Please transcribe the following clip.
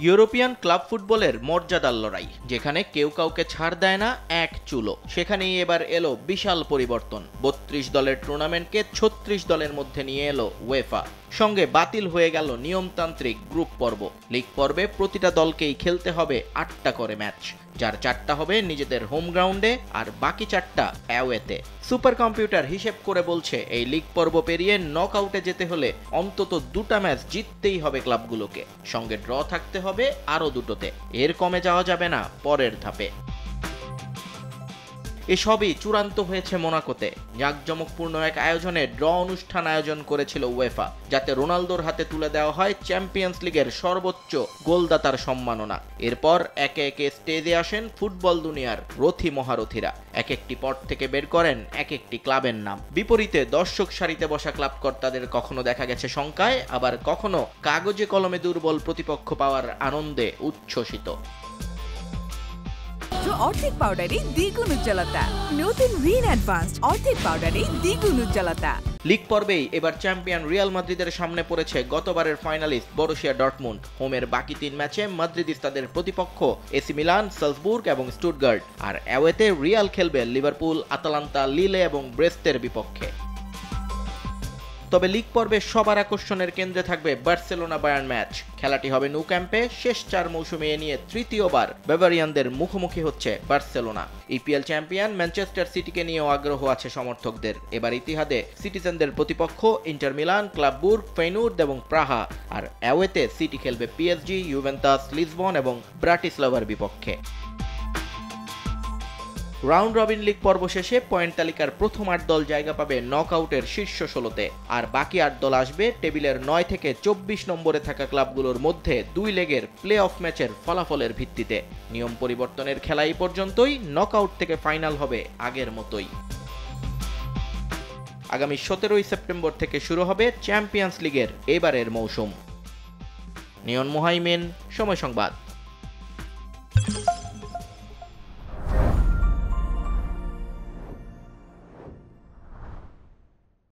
European club ফুটবলের মর্যাদার লড়াই, যেখানে কেউ কাউকে ছাড় দেয় না এক চুলো, সেখানেই এবার এলো বিশাল পরিবর্তন। ৩২ দলের টুর্নামেন্টকে ৩৬ দলের মধ্যে নিয়ে এলো উয়েফা। সঙ্গে বাতিল হয়ে গেল নিয়মতান্ত্রিক গ্রুপ পর্ব। লিগ পর্বে প্রতিটা দলকেই খেলতে হবে ৮টা করে ম্যাচ, যার 4টা হবে নিজেদের হোম গ্রাউন্ডে আর বাকি 4টা অ্যাওয়েতে। সুপার কম্পিউটার হিসেব করে বলছে এই লিগ পর্ব পেরিয়ে নকআউটে যেতে হলে অন্তত 2টা ম্যাচ জিততেই হবে ক্লাবগুলোকে, সঙ্গে ড্র থাকতে হবে আরও 2টোতে। এর কমে যাওয়া যাবে না পরের ধাপে। এসবই চূড়ান্ত হয়েছে মোনাকোতে। জাঁকজমকপূর্ণ এক আয়োজনে ড্র অনুষ্ঠান আয়োজন করেছিল উয়েফা, যাতে রোনালদোর হাতে তুলে দেওয়া হয় চ্যাম্পিয়ন্স লিগের সর্বোচ্চ গোলদাতার সম্মাননা। এরপর একে একে স্টেজে আসেন ফুটবল দুনিয়ার রথী মহারথীরা। এক একটি পট থেকে বের করেন এক একটি ক্লাবের নাম। বিপরীতে দর্শক সারিতে বসা ক্লাব কর্তাদের কখনো দেখা গেছে শঙ্কায়, আবার কখনো কাগজে কলমে দুর্বল প্রতিপক্ষ পাওয়ার আনন্দে উচ্ছ্বসিত। অর্ধেক পাউডারে দ্বিগুণ উজ্জ্বলতা। নতুন রিন অ্যাডভান্সড অর্ধেক পাউডারে দ্বিগুণ উজ্জ্বলতা। লিগ পর্বেই এবার চ্যাম্পিয়ন রিয়াল মাদ্রিদের সামনে পড়েছে গতবারের ফাইনালিস্ট বরুসিয়া ডর্টমুন্ড। হোমের বাকি 3 ম্যাচে মাদ্রিদিস্তাদের প্রতিপক্ষ এসি মিলান, সালজবুর্গ এবং স্টুটগার্ট, আর অ্যাওয়েতে রিয়াল খেলবে লিভারপুল, আতালান্তা, লিলে এবং ব্রেস্টের বিপক্ষে। তবে লিগ পর্বে সবার আকর্ষণের কেন্দ্রে থাকবে বার্সেলোনা বায়ার্ন ম্যাচ। খেলাটি হবে ন্যু ক্যাম্পে। শেষ 4 মৌসুমে এ নিয়ে তৃতীয়বার বাভারিয়ানদের মুখোমুখি হচ্ছে বার্সেলোনা। ইপিএল চ্যাম্পিয়ন ম্যানচেস্টার সিটিকে নিয়েও আগ্রহ আছে সমর্থকদের। এবার ইতিহাদে সিটিজেনদের প্রতিপক্ষ ইন্টার মিলান, ক্লাববুর্গ, ফেইনুর্দ এবং প্রাহা, আর অ্যাওয়েতে সিটি খেলবে পিএসজি, ইউভেন্টাস, লিসবন এবং ব্রাটিসলাভার বিপক্ষে। রাউন্ড রবিন লিগ পর্ব শেষে পয়েন্ট তালিকার প্রথম 8 দল জায়গা পাবে নকআউটের শীর্ষ 16তে, আর বাকি 8 দল আসবে টেবিলের 9 থেকে 24 নম্বরে থাকা ক্লাবগুলোর মধ্যে 2 লেগের প্লে অফ ম্যাচের ফলাফলের ভিত্তিতে। নিয়ম পরিবর্তনের খেলা এই পর্যন্তই। নকআউট থেকে ফাইনাল হবে আগের মতোই। আগামী 17 সেপ্টেম্বর থেকে শুরু হবে চ্যাম্পিয়ন্স লিগের এবারের মৌসুম। নিয়ন মুহাইমিন, সময় সংবাদ।